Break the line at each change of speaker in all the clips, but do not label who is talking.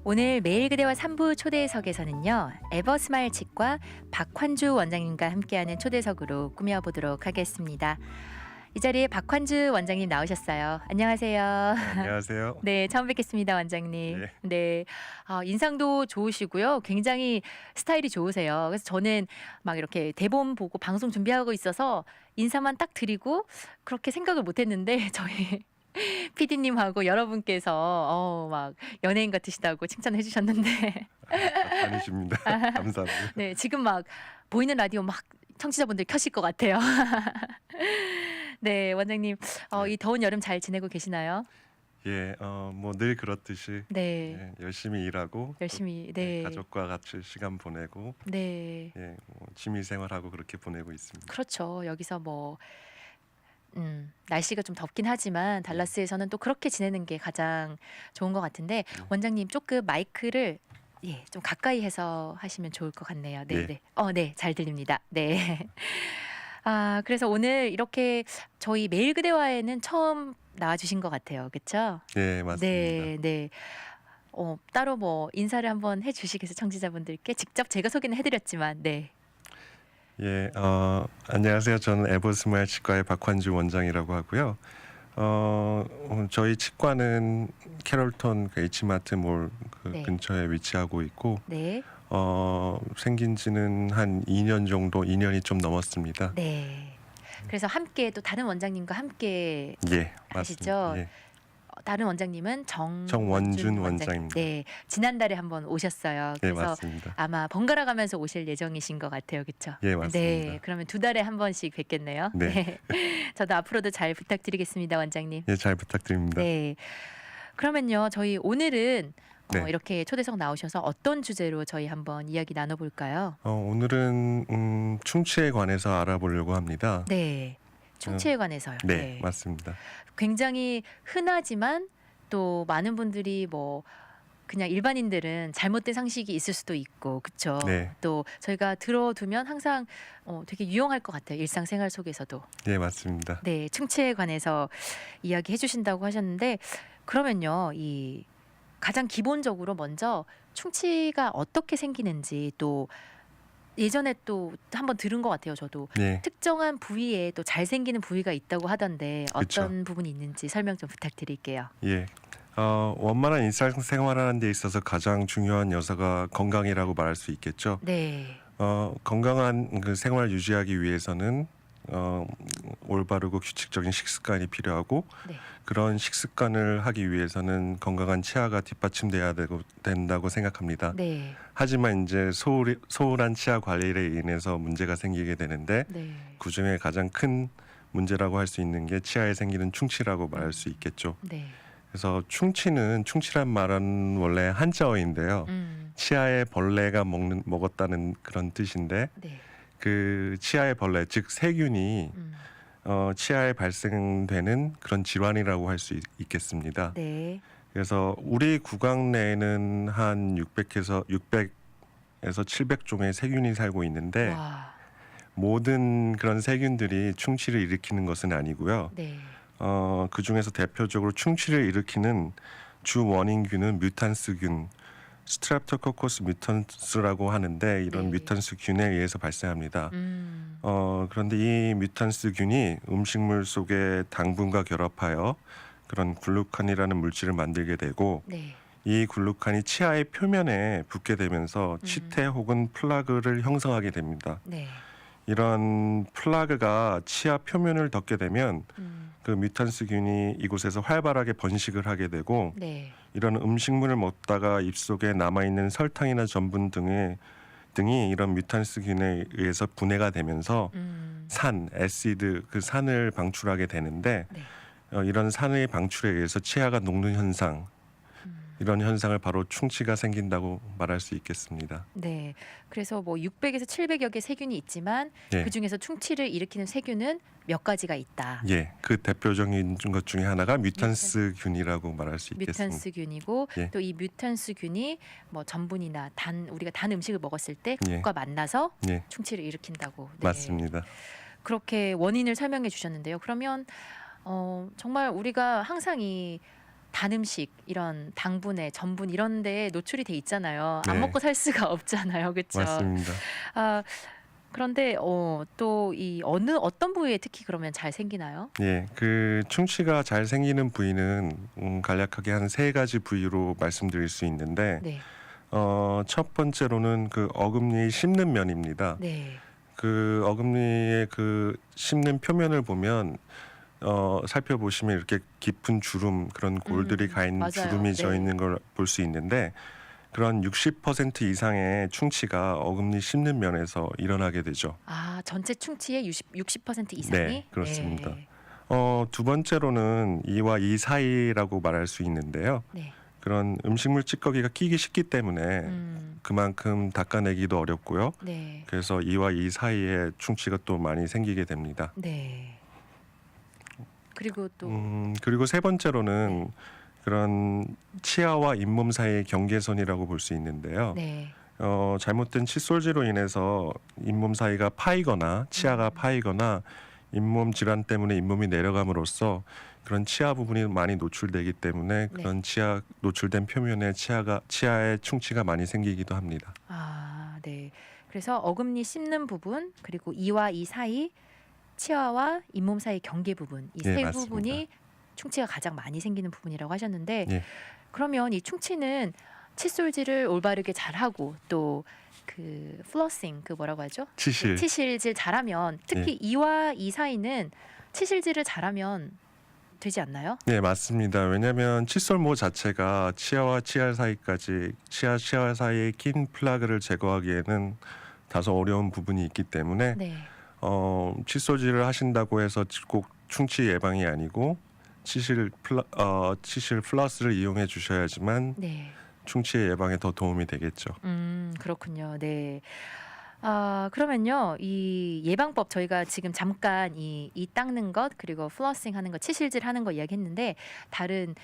오늘 매일 그대와 3부 초대석에서는요. 에버스마일 치과 박환주 원장님과 함께하는 초대석으로 꾸며보도록 하겠습니다. 이 자리에 박환주 원장님 나오셨어요. 안녕하세요.
안녕하세요.
네, 처음 뵙겠습니다, 원장님.
예.
네, 인상도 좋으시고요. 굉장히 스타일이 좋으세요. 그래서 저는 막 이렇게 대본 보고 방송 준비하고 있어서 인사만 딱 드리고 그렇게 생각을 못했는데 저희 PD님하고 여러분께서 막 연예인 같으시다고 칭찬해 주셨는데
아니십니다. 감사합니다.
네, 지금 막 보이는 라디오 막 청취자분들 켜실 것 같아요. 네, 원장님,
네.
이 더운 여름 잘 지내고 계시나요?
예, 뭐 늘 그렇듯이
네,
열심히 일하고
열심히,
또,
네,
가족과 같이 시간 보내고
네,
뭐 취미 생활하고 그렇게 보내고 있습니다.
그렇죠. 여기서 뭐 날씨가 좀 덥긴 하지만 달라스에서는 또 그렇게 지내는 게 가장 좋은 것 같은데 원장님 조금 마이크를 좀 가까이 해서 하시면 좋을 것 같네요. 네,
예.
네. 네, 잘 들립니다. 네. 그래서 오늘 이렇게 저희 매일 그대와에는 처음 나와주신 것 같아요. 그렇죠?
예, 맞습니다.
네, 네. 따로 뭐 인사를 한번 해주시겠어요, 청취자분들께? 직접 제가 소개는 해드렸지만, 네.
예, 안녕하세요. 저는 에버스마일 치과의 박환주 원장이라고 하고요. 저희 치과는 캐롤턴 H마트 몰
네.
근처에 위치하고 있고
네,
생긴 지는 한 2년 정도, 2년이 좀 넘었습니다.
네. 그래서 함께 또 다른 원장님과 함께
예,
하시죠?
맞습니다. 예.
다른 원장님은
정원준 원장입니다.
네, 지난달에 한번 오셨어요.
예,
그래서
맞습니다.
아마 번갈아 가면서 오실 예정이신 것 같아요, 그렇죠?
예, 맞습니다.
네, 그러면 2달에 한 번씩 뵙겠네요.
네.
저도 앞으로도 잘 부탁드리겠습니다, 원장님.
예, 잘 부탁드립니다.
네, 그러면요, 저희 오늘은
네.
이렇게 초대석 나오셔서 어떤 주제로 저희 한번 이야기 나눠볼까요?
오늘은 충치에 관해서 알아보려고 합니다.
네, 충치에 관해서요.
네, 맞습니다.
굉장히 흔하지만 또 많은 분들이 뭐 그냥 일반인들은 잘못된 상식이 있을 수도 있고, 그렇죠?
네.
또 저희가 들어두면 항상 되게 유용할 것 같아요. 일상생활 속에서도.
예, 맞습니다.
네, 충치에 관해서 이야기해 주신다고 하셨는데 그러면요, 이 가장 기본적으로 먼저 충치가 어떻게 생기는지 또 예전에 또 한번 들은 것 같아요. 저도
예,
특정한 부위에 또 잘 생기는 부위가 있다고 하던데 어떤
그쵸.
부분이 있는지 설명 좀 부탁드릴게요.
예. 원만한 일상생활하는 데 있어서 가장 중요한 요소가 건강이라고 말할 수 있겠죠.
네,
건강한 그 생활 유지하기 위해서는 올바르고 규칙적인 식습관이 필요하고
네,
그런 식습관을 하기 위해서는 건강한 치아가 뒷받침돼야 된다고 생각합니다.
네,
하지만 이제 소홀한 치아 관리로 인해서 문제가 생기게 되는데
네,
그 중에 가장 큰 문제라고 할 수 있는 게 치아에 생기는 충치라고 말할 수 있겠죠.
네,
그래서 충치란 말은 원래 한자어인데요. 치아에 벌레가 먹었다는 그런 뜻인데
네,
그 치아의 벌레, 즉 세균이 치아에 발생되는 그런 질환이라고 할 수 있겠습니다.
네,
그래서 우리 구강 내에는 한 600에서 700종의 세균이 살고 있는데
와,
모든 그런 세균들이 충치를 일으키는 것은 아니고요.
네,
그 중에서 대표적으로 충치를 일으키는 주 원인균은 뮤탄스균, 스트랩토코커스 뮤탄스라고 하는데 이런
네.
뮤탄스균에 의해서 발생합니다.
음,
그런데 이 뮤탄스균이 음식물 속에 당분과 결합하여 그런 글루칸이라는 물질을 만들게 되고
네,
이 글루칸이 치아의 표면에 붙게 되면서 치태 혹은 플라그를 형성하게 됩니다.
네,
이런 플라그가 치아 표면을 덮게 되면 그 뮤탄스균이 이곳에서 활발하게 번식을 하게 되고
네,
이런 음식물을 먹다가 입속에 남아있는 설탕이나 전분 등이 이런 뮤탄스균에 의해서 분해가 되면서 애시드, 그 산을 방출하게 되는데
네,
이런 산의 방출에 의해서 치아가 녹는 현상, 이런 현상을 바로 충치가 생긴다고 말할 수 있겠습니다.
네. 그래서 뭐 600에서 700여 개 세균이 있지만
예.
그 중에서 충치를 일으키는 세균은 몇 가지가 있다.
예, 그 대표적인 것 중에 하나가 뮤탄스균이라고 말할 수 있겠습니다.
뮤탄스균이고
예.
또 이 뮤탄스균이 뭐 전분이나 우리가 단 음식을 먹었을 때
예.
그것과 만나서
예,
충치를 일으킨다고. 네.
맞습니다.
그렇게 원인을 설명해 주셨는데요. 그러면 정말 우리가 항상 이 단 음식 이런 당분에 전분 이런 데에 노출이 돼 있잖아요. 안
네.
먹고 살 수가 없잖아요. 그렇죠?
맞습니다.
아, 그런데 또 이 어떤 부위에 특히 그러면 잘 생기나요?
예, 그 충치가 잘 생기는 부위는 간략하게 한 세 가지 부위로 말씀드릴 수 있는데
네.
첫 번째로는 그 어금니 씹는 면입니다.
네.
그 어금니의 그 씹는 표면을 보면 살펴보시면 이렇게 깊은 주름 그런 골들이 가 있는
맞아요.
주름이 져
네.
있는 걸 볼 수 있는데 그런 60% 이상의 충치가 어금니 씹는 면에서 일어나게 되죠.
아, 전체 충치의 60% 이상이?
네, 그렇습니다.
네.
두 번째로는 이와 이 사이라고 말할 수 있는데요.
네.
그런 음식물 찌꺼기가 끼기 쉽기 때문에 그만큼 닦아내기도 어렵고요.
네.
그래서 이와 이 사이에 충치가 또 많이 생기게 됩니다.
네. 그리고 또
그리고 세 번째로는 그런 치아와 잇몸 사이의 경계선이라고 볼 수 있는데요.
네.
잘못된 칫솔질로 인해서 잇몸 사이가 파이거나 치아가 파이거나 잇몸 질환 때문에 잇몸이 내려감으로써 그런 치아 부분이 많이 노출되기 때문에 그런 치아 노출된 표면에 치아에 충치가 많이 생기기도 합니다.
아, 네. 그래서 어금니 씹는 부분 그리고 이와 이 사이 치아와 잇몸 사이 경계 부분 이
예,
세
맞습니다.
부분이 충치가 가장 많이 생기는 부분이라고 하셨는데
예.
그러면 이 충치는 칫솔질을 올바르게 잘하고 또 그 플러싱 그 뭐라고 하죠?
치실.
치실질 잘하면 특히 이와 이 사이는 치실질을 잘하면 되지 않나요?
네, 맞습니다. 왜냐하면 칫솔모 자체가 치아와 치아 사이까지 치아 사이의 낀 플라그를 제거하기에는 다소 어려운 부분이 있기 때문에
네.
칫솔질을 하신다고 해서 꼭 충치 예방이 아니고 치실 플러스를 이용해 주셔야지만
네.
충치 예방에 더 도움이 되겠죠.
그렇군요. 네. 아, 그러면요. 이 예방법 저희가 지금 잠깐 이 닦는 것 그리고 플러싱 하는 거, 치실질 하는 거 이야기했는데 다른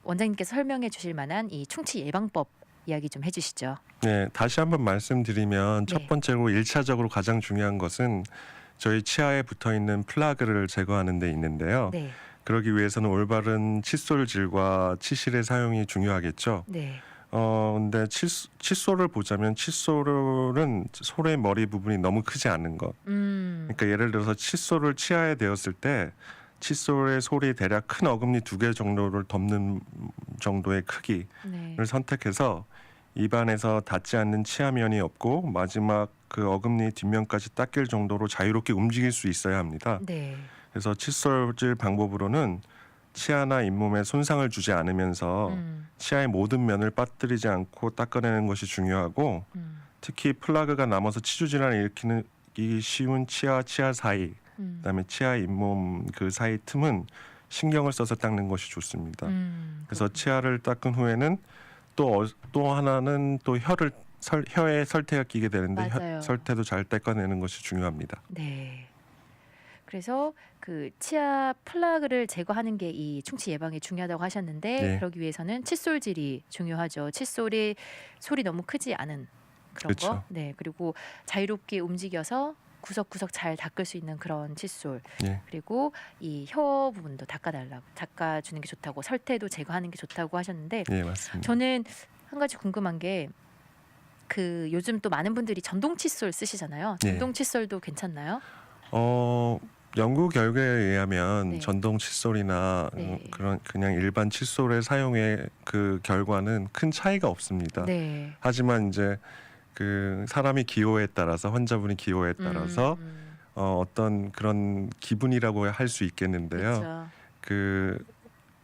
원장님께서 설명해 주실 만한 이 충치 예방법 이야기 좀 해주시죠.
네, 다시 한번 말씀드리면
네.
첫 번째로 1차적으로 가장 중요한 것은 저희 치아에 붙어 있는 플라그를 제거하는 데 있는데요.
네.
그러기 위해서는 올바른 칫솔질과 치실의 사용이 중요하겠죠.
네.
근데 칫솔을 보자면 칫솔은 솔의 머리 부분이 너무 크지 않은 것. 그러니까 예를 들어서 칫솔을 치아에 대었을 때 칫솔의 솔이 대략 큰 어금니 2개 정도를 덮는 정도의 크기를
네.
선택해서 입안에서 닿지 않는 치아면이 없고 마지막 그 어금니 뒷면까지 닦일 정도로 자유롭게 움직일 수 있어야 합니다.
네.
그래서 칫솔질 방법으로는 치아나 잇몸에 손상을 주지 않으면서 치아의 모든 면을 빠뜨리지 않고 닦아내는 것이 중요하고 특히 플라그가 남아서 치주 질환을 일으키기 쉬운 치아 사이 그다음에 치아 잇몸 그 사이 틈은 신경을 써서 닦는 것이 좋습니다. 그래서 치아를 닦은 후에는 또 하나는 또 혀에 설태가 끼게 되는데
맞아요.
설태도 잘 닦아내는 것이 중요합니다.
네. 그래서 그 치아 플라그를 제거하는 게 이 충치 예방에 중요하다고 하셨는데
네.
그러기 위해서는 칫솔질이 중요하죠. 칫솔이 솔이 너무 크지 않은 그런
그렇죠.
거. 네. 그리고 자유롭게 움직여서 구석구석 잘 닦을 수 있는 그런 칫솔.
예.
그리고 이 혀 부분도 닦아주는 게 좋다고 설태도 제거하는 게 좋다고 하셨는데
예, 맞습니다.
저는 한 가지 궁금한 게 그 요즘 또 많은 분들이 전동 칫솔 쓰시잖아요.
네.
전동 칫솔도 괜찮나요?
연구 결과에 의하면
네.
전동 칫솔이나
네.
그냥 일반 칫솔의 사용의 그 결과는 큰 차이가 없습니다.
네.
하지만 이제 그 사람이 기호에 따라서 환자분이 기호에 따라서 어떤 그런 기분이라고 할 수 있겠는데요.
그렇죠.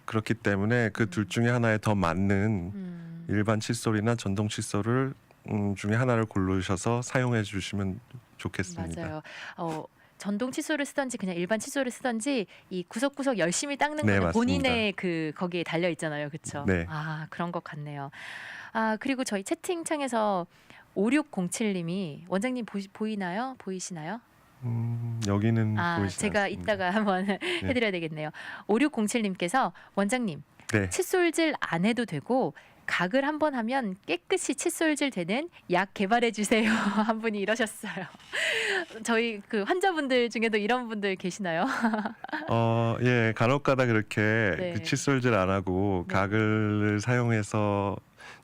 그렇기 때문에 그 둘 중에 하나에 더 맞는 일반 칫솔이나 전동 칫솔을 중에 하나를 고르셔서 사용해 주시면 좋겠습니다.
맞아요. 전동 칫솔을 쓰던지 그냥 일반 칫솔을 쓰던지 이 구석구석 열심히 닦는
네,
거는
맞습니다.
본인의 그 거기에 달려 있잖아요. 그렇죠?
네.
아, 그런 것 같네요. 아, 그리고 저희 채팅창에서 5607님이 원장님 보이나요? 보이시나요?
여기는
아,
보이시지
제가
않습니다.
이따가 한번 해드려야 되겠네요. 5607님께서 원장님
네.
칫솔질 안 해도 되고 각을 한 번 하면 깨끗이 칫솔질 되는 약 개발해 주세요. 한 분이 이러셨어요. 저희 그 환자분들 중에도 이런 분들 계시나요?
예, 간혹가다 그렇게
네.
그 칫솔질 안 하고
네.
가글을 사용해서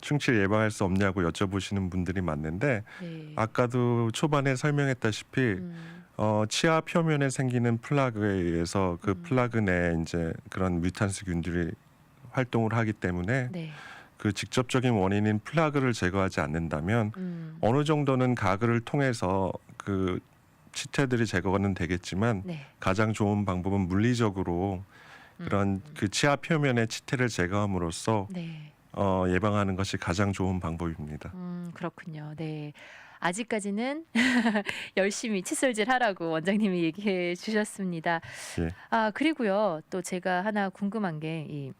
충치를 예방할 수 없냐고 여쭤보시는 분들이 많는데
네.
아까도 초반에 설명했다시피
음.
치아 표면에 생기는 플라그에 의해서 그
음.
플라그 내에 이제 그런 뮤탄스균들이 활동을 하기 때문에
네.
그 직접적인 원인인 플라그를 제거하지 않는다면
음.
어느 정도는 가글을 통해서 그 치태들이 제거는 되겠지만
네.
가장 좋은 방법은 물리적으로 그런 그 치아 표면의 치태를 제거함으로써
네.
예방하는 것이 가장 좋은 방법입니다.
그렇군요. 네. 아직까지는 열심히 칫솔질 하라고 원장님이 얘기해 주셨습니다.
예.
그리고요. 또 제가 하나 궁금한 게 이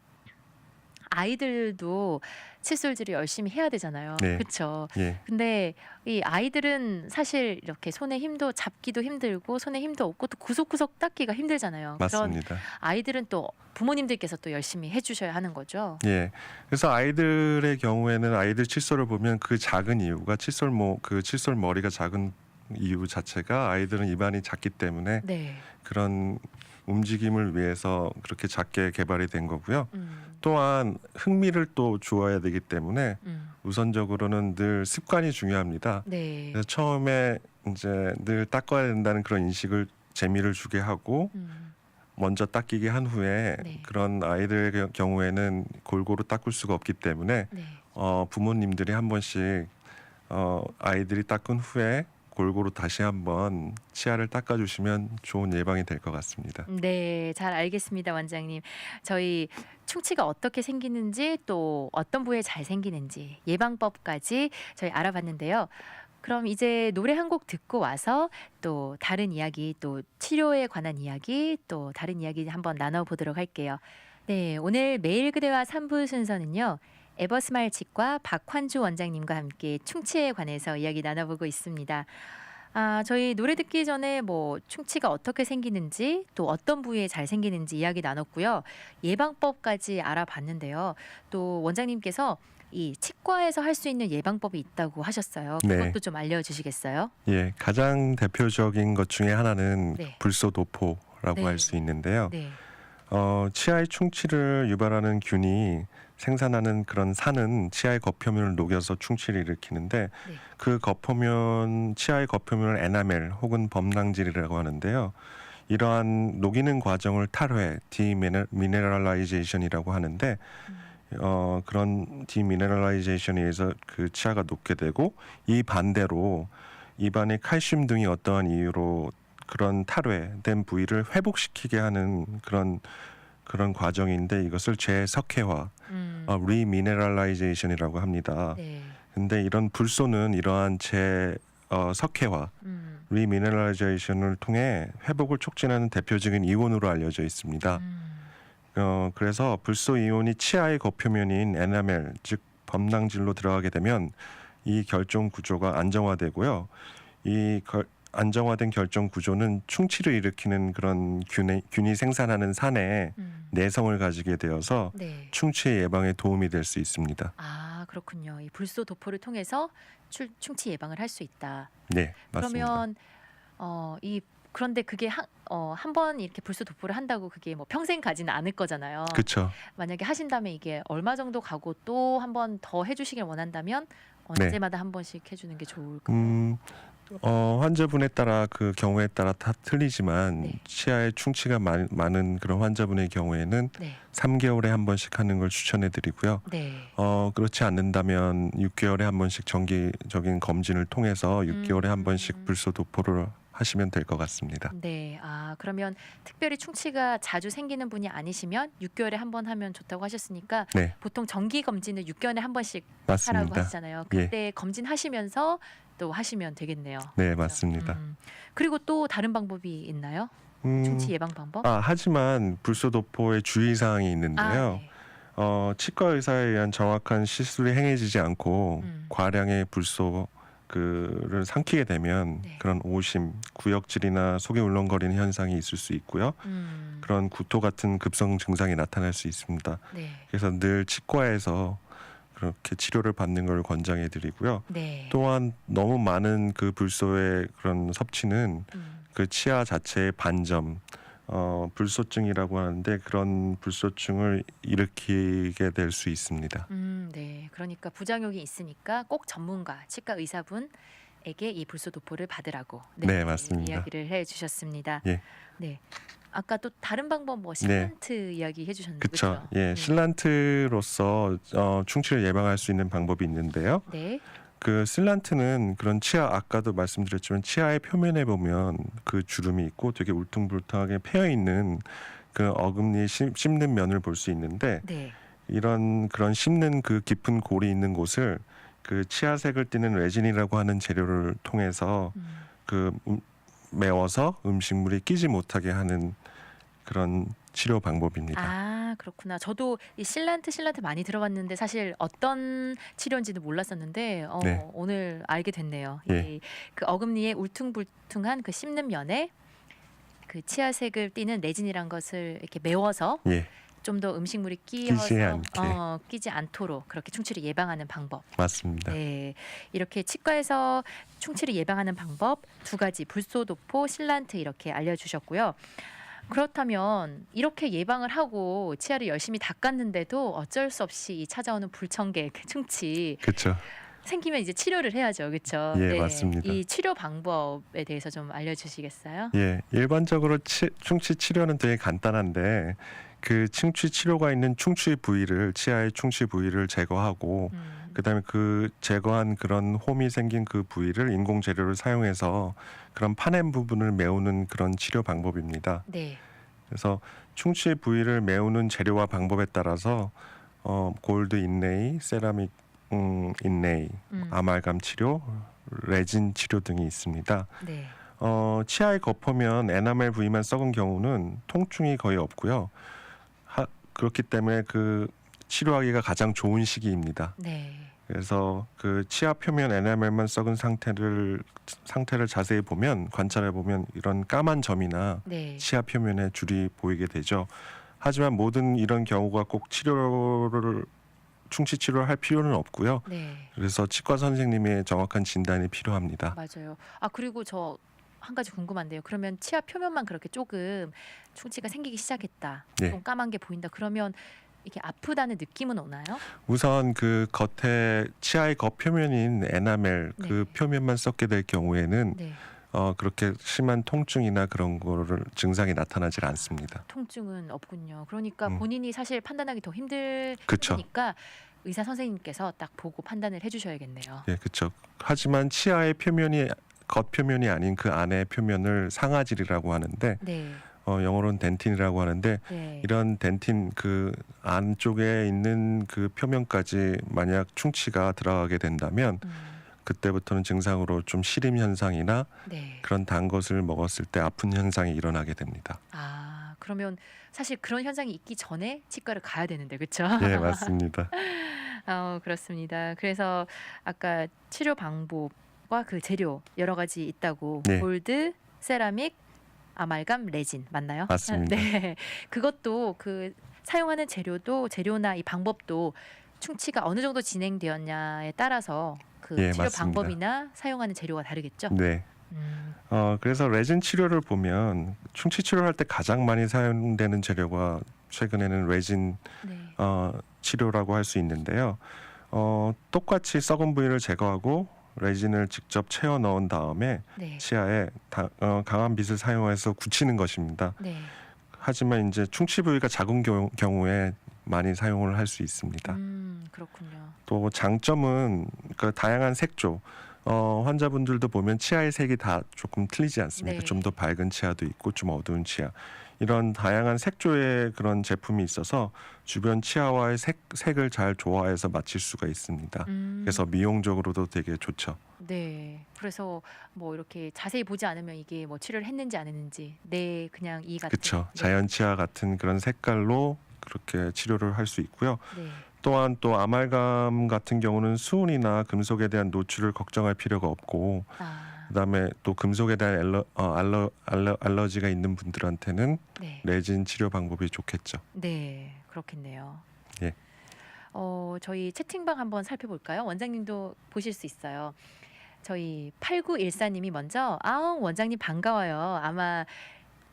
아이들도 칫솔질을 열심히 해야 되잖아요.
네.
그쵸?
예.
근데 이 아이들은 사실 이렇게 손에 힘도 잡기도 힘들고 손에 힘도 없고 또 구석구석 닦기가 힘들잖아요. 그런
맞습니다.
아이들은 또 부모님들께서 또 열심히 해 주셔야 하는 거죠?
예. 그래서 아이들의 경우에는 아이들 칫솔을 보면 그 작은 이유가 그 칫솔 머리가 작은 이유 자체가 아이들은 입안이 작기 때문에
네.
그런 움직임을 위해서 그렇게 작게 개발이 된 거고요.
음.
또한 흥미를 또 주어야 되기 때문에
음.
우선적으로는 늘 습관이 중요합니다.
네.
그래서 처음에 이제 늘 닦아야 된다는 그런 인식을 재미를 주게 하고
음.
먼저 닦이게 한 후에
네.
그런 아이들의 경우에는 골고루 닦을 수가 없기 때문에
네.
부모님들이 한 번씩 아이들이 닦은 후에 골고루 다시 한번 치아를 닦아주시면 좋은 예방이 될 것 같습니다.
네, 잘 알겠습니다, 원장님. 저희 충치가 어떻게 생기는지 또 어떤 부위에 잘 생기는지 예방법까지 저희 알아봤는데요. 그럼 이제 노래 한 곡 듣고 와서 또 다른 이야기, 또 치료에 관한 이야기, 또 다른 이야기 한번 나눠보도록 할게요. 네, 오늘 매일 그대와 3부 순서는요. 에버스마일 치과 박환주 원장님과 함께 충치에 관해서 이야기 나눠보고 있습니다. 저희 노래 듣기 전에 뭐 충치가 어떻게 생기는지 또 어떤 부위에 잘 생기는지 이야기 나눴고요. 예방법까지 알아봤는데요. 또 원장님께서 이 치과에서 할 수 있는 예방법이 있다고 하셨어요.
네.
그것도 좀 알려주시겠어요?
예, 가장 대표적인 것 중에 하나는
네.
불소도포라고
네.
할 수 있는데요.
네.
치아의 충치를 유발하는 균이 생산하는 그런 산은 치아의 겉표면을 녹여서 충치를 일으키는데
네.
그 치아의 겉표면을 에나멜 혹은 범랑질이라고 하는데요. 이러한 녹이는 과정을 탈회, 디미네랄라이제이션이라고 하는데 그런 디미네랄라이제이션에 의해서 그 치아가 녹게 되고 이 반대로 입안에 칼슘 등이 어떠한 이유로 그런 탈회된 부위를 회복시키게 하는 그런 과정인데 이것을 재석회화, 리미네랄라이제이션이라고 합니다.
네.
근데 이런 불소는 이러한 석회화, 리미네랄라이제이션을 통해 회복을 촉진하는 대표적인 이온으로 알려져 있습니다. 그래서 불소 이온이 치아의 겉표면인 에나멜, 즉 범랑질로 들어가게 되면 이 결정 구조가 안정화되고요. 안정화된 결정 구조는 충치를 일으키는 그런 균이 생산하는 산에 내성을 가지게 되어서
네.
충치 예방에 도움이 될 수 있습니다.
그렇군요. 이 불소 도포를 통해서 충치 예방을 할 수 있다.
네, 맞습니다.
그러면 그런데 그게 한 번 이렇게 불소 도포를 한다고 그게 뭐 평생 가지는 않을 거잖아요.
그렇죠.
만약에 하신 다음에 이게 얼마 정도 가고 또 한 번 더 해주시길 원한다면 언제마다 한 번씩 해주는 게 좋을까요?
환자분에 따라 그 경우에 따라 다 틀리지만
네.
치아에 충치가 많은 그런 환자분의 경우에는
네.
3개월에 한 번씩 하는 걸 추천해 드리고요.
네.
그렇지 않는다면 6개월에 한 번씩 정기적인 검진을 통해서 6개월에 한 번씩 불소 도포를 하시면 될 것 같습니다.
네. 그러면 특별히 충치가 자주 생기는 분이 아니시면 6개월에 한 번 하면 좋다고 하셨으니까
네,
보통 정기 검진을 6개월에 한 번씩 하라고
맞습니다.
하시잖아요.
예.
그때 검진하시면서 또 하시면 되겠네요.
네, 맞습니다.
그리고 또 다른 방법이 있나요? 충치 예방 방법?
하지만 불소 도포의 주의 사항이 있는데요.
네.
치과 의사에 의한 정확한 시술이 행해지지 않고
음.
과량의 불소를 삼키게 되면
네.
그런 오심, 구역질이나 속이 울렁거리는 현상이 있을 수 있고요. 그런 구토 같은 급성 증상이 나타날 수 있습니다.
네.
그래서 늘 치과에서 그렇게 치료를 받는 걸 권장해 드리고요.
네.
또한 너무 많은 그 불소의 그런 섭취는 그 치아 자체의 반점 불소증이라고 하는데 그런 불소증을 일으키게 될 수 있습니다.
네. 그러니까 부작용이 있으니까 꼭 전문가, 치과 의사분에게 이 불소도포를 받으라고
네, 맞습니다.
이야기를 해주셨습니다.
예.
네. 아까 또 다른 방법 뭐
네.
실란트 이야기 해주셨는데
그쵸.
그렇죠?
예, 실란트로서 충치를 예방할 수 있는 방법이 있는데요.
네.
그 실란트는 그런 치아 아까도 말씀드렸지만 치아의 표면에 보면 그 주름이 있고 되게 울퉁불퉁하게 패여 있는 그 어금니 씹는 면을 볼 수 있는데
네.
이런 그런 씹는 그 깊은 골이 있는 곳을 그 치아색을 띠는 레진이라고 하는 재료를 통해서 그 메워서 음식물이 끼지 못하게 하는 그런 치료 방법입니다.
아, 그렇구나. 저도 이 실란트 많이 들어봤는데 사실 어떤 치료인지는 몰랐었는데
네.
오늘 알게 됐네요.
예.
그 어금니에 울퉁불퉁한 그 씹는 면에 그 치아색을 띠는 레진이란 것을 이렇게 메워서
예,
좀 더 음식물이
끼지 않게.
끼지 않도록 그렇게 충치를 예방하는 방법.
맞습니다.
네, 이렇게 치과에서 충치를 예방하는 방법 2가지, 불소도포, 실란트 이렇게 알려주셨고요. 그렇다면 이렇게 예방을 하고 치아를 열심히 닦았는데도 어쩔 수 없이 이 찾아오는 불청객, 충치
그렇죠.
생기면 이제 치료를 해야죠, 그렇죠?
예, 맞습니다.
이 치료 방법에 대해서 좀 알려주시겠어요?
예, 일반적으로 충치 치료는 되게 간단한데 그 충치 치료가 있는 충치 부위를 치아의 충치 부위를 제거하고 그다음에 그 제거한 그런 홈이 생긴 그 부위를 인공 재료를 사용해서 그런 파낸 부분을 메우는 그런 치료 방법입니다.
네.
그래서 충치 부위를 메우는 재료와 방법에 따라서 골드 인레이, 세라믹 인레이, 아말감 치료, 레진 치료 등이 있습니다.
네.
치아의 겉표면 에나멜 부위만 썩은 경우는 통증이 거의 없고요. 그렇기 때문에 그 치료하기가 가장 좋은 시기입니다.
네.
그래서 그 치아 표면 에나멜만 썩은 상태를 자세히 보면 관찰해 보면 이런 까만 점이나
네.
치아 표면에 줄이 보이게 되죠. 하지만 모든 이런 경우가 꼭 충치 치료를 할 필요는 없고요.
네.
그래서 치과 선생님의 정확한 진단이 필요합니다.
맞아요. 아, 그리고 저 한 가지 궁금한데요. 그러면 치아 표면만 그렇게 조금 충치가 생기기 시작했다.
네.
좀 까만 게 보인다. 그러면 이게 아프다는 느낌은 오나요?
우선 그 겉에 치아의 겉표면인 에나멜 그
네.
표면만 썩게 될 경우에는
네.
그렇게 심한 통증이나 그런 거를 증상이 나타나질 않습니다.
통증은 없군요. 그러니까
음.
본인이 사실 판단하기 더
그쵸.
힘드니까 의사 선생님께서 딱 보고 판단을 해주셔야겠네요.
예, 그렇죠. 하지만 치아의 표면이 겉표면이 아닌 그 안의 표면을 상아질이라고 하는데
네.
영어로는 덴틴이라고 하는데
네.
이런 덴틴 그 안쪽에 있는 그 표면까지 만약 충치가 들어가게 된다면 그때부터는 증상으로 좀 시림 현상이나
네.
그런 단 것을 먹었을 때 아픈 현상이 일어나게 됩니다.
아, 그러면 사실 그런 현상이 있기 전에 치과를 가야 되는데, 그렇죠?
예, 맞습니다.
그렇습니다. 그래서 아까 치료 방법과 그 재료 여러 가지 있다고
네.
골드, 세라믹, 아말감, 레진 맞나요?
맞습니다.
네, 그것도 그 사용하는 재료나 이 방법도 충치가 어느 정도 진행되었냐에 따라서 그
예,
치료
맞습니다.
방법이나 사용하는 재료가 다르겠죠?
네. 그래서 레진 치료를 보면 충치 치료할 때 가장 많이 사용되는 재료가 최근에는 레진
네.
치료라고 할 수 있는데요. 똑같이 썩은 부위를 제거하고 레진을 직접 채워 넣은 다음에
네.
치아에 강한 빛을 사용해서 굳히는 것입니다.
네.
하지만 이제 충치 부위가 작은 경우에 많이 사용을 할 수 있습니다.
그렇군요.
또 장점은 그 다양한 색조. 환자분들도 보면 치아의 색이 다 조금 틀리지 않습니까?
네.
좀 더 밝은 치아도 있고 좀 어두운 치아. 이런 다양한 색조의 그런 제품이 있어서 주변 치아와의 색을 잘 조화해서 맞출 수가 있습니다. 그래서 미용적으로도 되게 좋죠.
네. 그래서 뭐 이렇게 자세히 보지 않으면 이게 뭐 치료를 했는지 안 했는지 그냥 이 같은.
그렇죠.
네.
자연 치아 같은 그런 색깔로 그렇게 치료를 할 수 있고요.
네.
또한 또 아말감 같은 경우는 수은이나 금속에 대한 노출을 걱정할 필요가 없고 그다음에 또 금속에 대한 알러지가 있는 분들한테는
네.
레진 치료 방법이 좋겠죠.
네, 그렇겠네요.
예.
저희 채팅방 한번 살펴볼까요? 원장님도 보실 수 있어요. 저희 8914님이 먼저 아웅 원장님 반가워요. 아마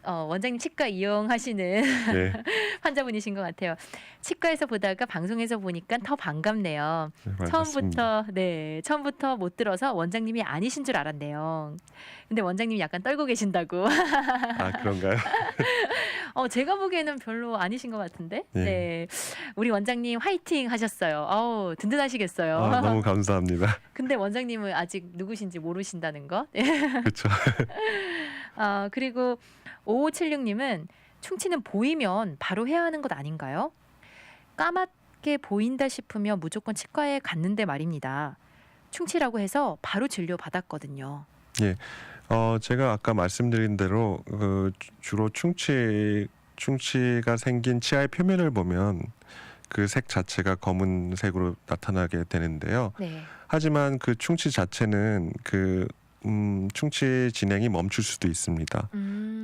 원장님 치과 이용하시는
네,
환자분이신 것 같아요. 치과에서 보다가 방송에서 보니까 더 반갑네요.
네, 반갑습니다.
처음부터 못 들어서 원장님이 아니신 줄 알았네요. 근데 원장님이 약간 떨고 계신다고.
아, 그런가요?
제가 보기에는 별로 아니신 것 같은데.
예.
네, 우리 원장님 화이팅 하셨어요. 어우, 든든하시겠어요.
아, 너무 감사합니다.
근데 원장님은 아직 누구신지 모르신다는 거.
그렇죠.
그리고 5576님은 충치는 보이면 바로 해야 하는 것 아닌가요? 까맣게 보인다 싶으면 무조건 치과에 갔는데 말입니다. 충치라고 해서 바로 진료 받았거든요.
제가 아까 말씀드린 대로 주로 충치가 생긴 치아의 표면을 보면 그 색 자체가 검은색으로 나타나게 되는데요.
네.
하지만 그 충치 자체는 충치 진행이 멈출 수도 있습니다.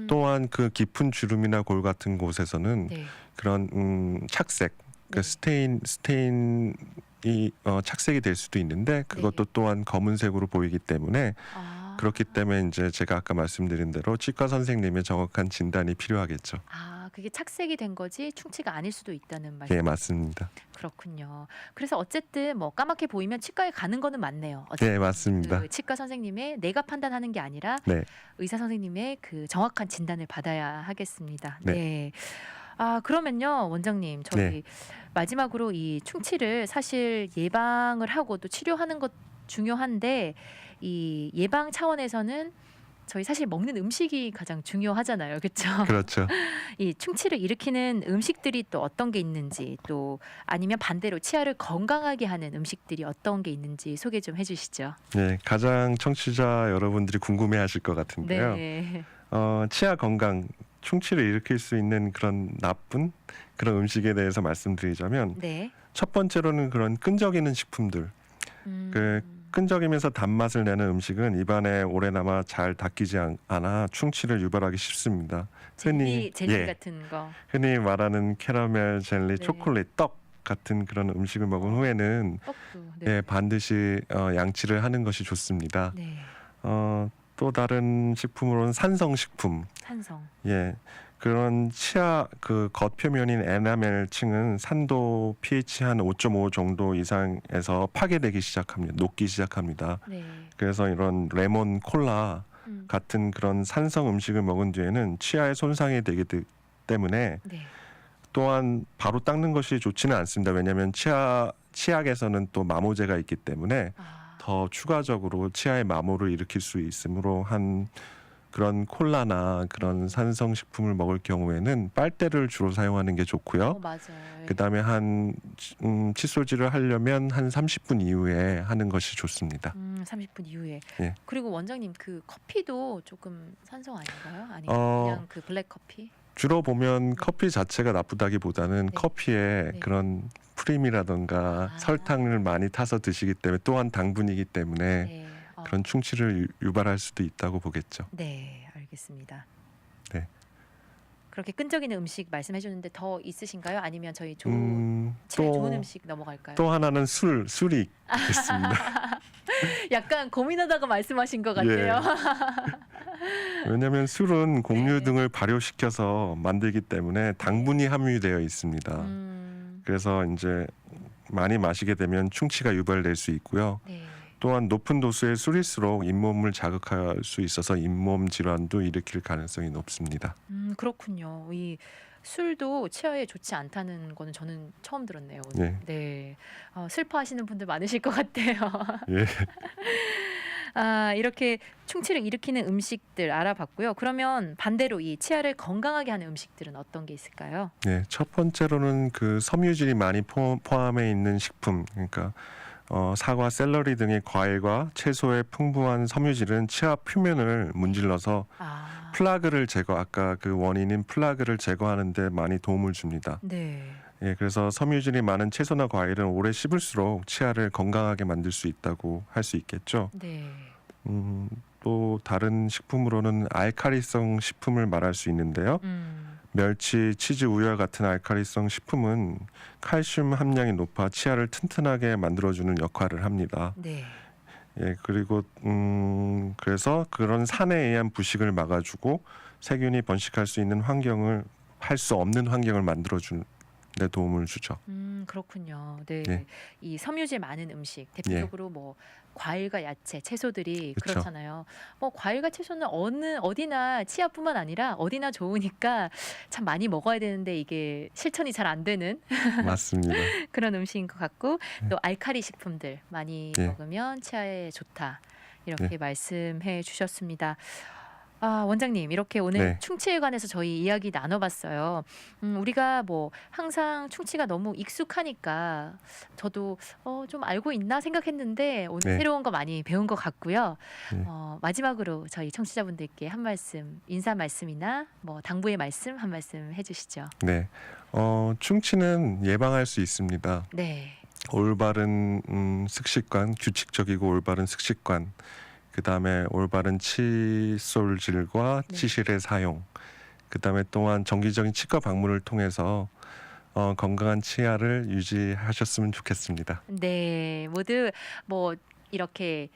또한 그 깊은 주름이나 골 같은 곳에서는
네.
그런 착색, 그
네.
스테인이 착색이 될 수도 있는데 그것도
네.
또한 검은색으로 보이기 때문에 그렇기 때문에 이제 제가 아까 말씀드린 대로 치과 선생님의 정확한 진단이 필요하겠죠.
그게 착색이 된 거지 충치가 아닐 수도 있다는
예,
말씀.
맞습니다.
그렇군요. 그래서 어쨌든 뭐 까맣게 보이면 치과에 가는 거는 맞네요. 어쨌든
네, 맞습니다.
그 치과 선생님의 내가 판단하는 게 아니라
네.
의사 선생님의 그 정확한 진단을 받아야 하겠습니다.
네.
네. 그러면요, 원장님, 저희
네.
마지막으로 이 충치를 사실 예방을 하고 또 치료하는 것 중요한데 이 예방 차원에서는 저희 사실 먹는 음식이 가장 중요하잖아요. 그렇죠?
그렇죠.
이 충치를 일으키는 음식들이 또 어떤 게 있는지, 또 아니면 반대로 치아를 건강하게 하는 음식들이 어떤 게 있는지 소개 좀 해주시죠.
네, 가장 청취자 여러분들이 궁금해하실 것 같은데요.
네.
치아 건강, 충치를 일으킬 수 있는 그런 나쁜 그런 음식에 대해서 말씀드리자면
네.
첫 번째로는 그런 끈적이는 식품들. 그 끈적이면서 단맛을 내는 음식은 입안에 오래 남아 잘 닦이지 않아 충치를 유발하기 쉽습니다.
젤리
예,
같은 거.
흔히 말하는 캐러멜, 젤리,
네.
초콜릿, 떡 같은 그런 음식을 먹은 후에는
떡도.
예, 반드시 양치를 하는 것이 좋습니다.
네.
또 다른 식품으로는 산성식품.
산성.
예, 그런 치아 그 겉표면인 에나멜층은 산도 pH 한 5.5 정도 이상에서 파괴되기 시작합니다. 녹기 시작합니다.
네.
그래서 이런 레몬, 콜라 같은 그런 산성 음식을 먹은 뒤에는 치아에 손상이 되기 때문에
네.
또한 바로 닦는 것이 좋지는 않습니다. 왜냐하면 치약에서는 또 마모제가 있기 때문에 더 추가적으로 치아에 마모를 일으킬 수 있으므로 한 그런 콜라나 그런 산성 식품을 먹을 경우에는 빨대를 주로 사용하는 게 좋고요.
맞아요.
그다음에 한 칫솔질을 하려면 한 30분 이후에 하는 것이 좋습니다.
30분 이후에.
예.
그리고 원장님 그 커피도 조금 산성 아닌가요? 아니면 그냥 그 블랙 커피?
주로 보면 커피 자체가 나쁘다기보다는
네.
커피에
네.
그런 프림이라던가 설탕을 많이 타서 드시기 때문에 또한 당분이기 때문에
네.
그런 충치를 유발할 수도 있다고 보겠죠.
네, 알겠습니다.
네.
그렇게 끈적이는 음식 말씀해 주는데 더 있으신가요? 아니면 저희
또-
좋은 음식 넘어갈까요?
또 하나는 술이 있습니다.
약간 고민하다가 말씀하신 것 같아요.
왜냐하면 술은 곡류
네.
등을 발효시켜서 만들기 때문에 당분이 함유되어 있습니다. 그래서 이제 많이 마시게 되면 충치가 유발될 수 있고요.
네.
또한 높은 도수의 술일수록 잇몸을 자극할 수 있어서 잇몸 질환도 일으킬 가능성이 높습니다.
그렇군요. 이 술도 치아에 좋지 않다는 거는 저는 처음 들었네요. 오늘.
예.
네. 슬퍼하시는 분들 많으실 것 같아요.
예.
이렇게 충치를 일으키는 음식들 알아봤고요. 그러면 반대로 이 치아를 건강하게 하는 음식들은 어떤 게 있을까요?
네, 첫 번째로는 그 섬유질이 많이 포함해 있는 식품, 그러니까 사과, 샐러리 등의 과일과 채소의 풍부한 섬유질은 치아 표면을 문질러서 플라그를 아까 그 원인인 플라그를 제거하는 데 많이 도움을 줍니다.
네.
예, 그래서 섬유질이 많은 채소나 과일은 오래 씹을수록 치아를 건강하게 만들 수 있다고 할 수 있겠죠.
네.
또 다른 식품으로는 알카리성 식품을 말할 수 있는데요. 멸치, 치즈, 우유와 같은 알칼리성 식품은 칼슘 함량이 높아 치아를 튼튼하게 만들어주는 역할을 합니다.
네.
예, 그리고 그래서 그런 산에 의한 부식을 막아주고 세균이 번식할 수 있는 환경을 할 수 없는 환경을 만들어주는 데 도움을 주죠.
그렇군요. 네.
예.
이 섬유질 많은 음식, 대표적으로 뭐 과일과 야채, 채소들이
그쵸.
그렇잖아요. 뭐 과일과 채소는 어디나 치아뿐만 아니라 어디나 좋으니까 참 많이 먹어야 되는데 이게 실천이 잘 안 되는
맞습니다.
그런 음식인 것 같고,
네.
또 알칼리 식품들 많이
예.
먹으면 치아에 좋다. 이렇게
네.
말씀해 주셨습니다. 아, 원장님, 이렇게 오늘
네.
충치에 관해서 저희 이야기 나눠봤어요. 우리가 뭐 항상 충치가 너무 익숙하니까 저도 좀 알고 있나 생각했는데 오늘
네.
새로운 거 많이 배운 것 같고요.
네.
마지막으로 저희 청취자분들께 한 말씀, 인사 말씀이나 뭐 당부의 말씀 한 말씀 해주시죠.
네. 충치는 예방할 수 있습니다.
네.
올바른 식습관, 규칙적이고 올바른 식습관, 그 다음에 올바른 칫솔질과
네.
치실의 사용, 그 다음에 또한 정기적인 치과 방문을 통해서 건강한 치아를 유지하셨으면 좋겠습니다.
네, 모두 뭐 이렇게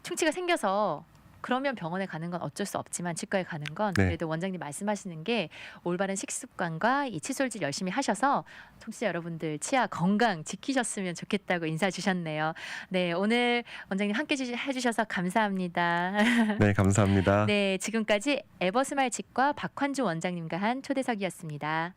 충치가 생겨서 그러면 병원에 가는 건 어쩔 수 없지만 치과에 가는 건
네.
그래도 원장님 말씀하시는 게 올바른 식습관과 이 칫솔질 열심히 하셔서 청취자 여러분들 치아 건강 지키셨으면 좋겠다고 인사 주셨네요. 네, 오늘 원장님 함께 해주셔서 감사합니다.
네, 감사합니다.
네, 지금까지 에버스마일 치과 박환주 원장님과 한 초대석이었습니다.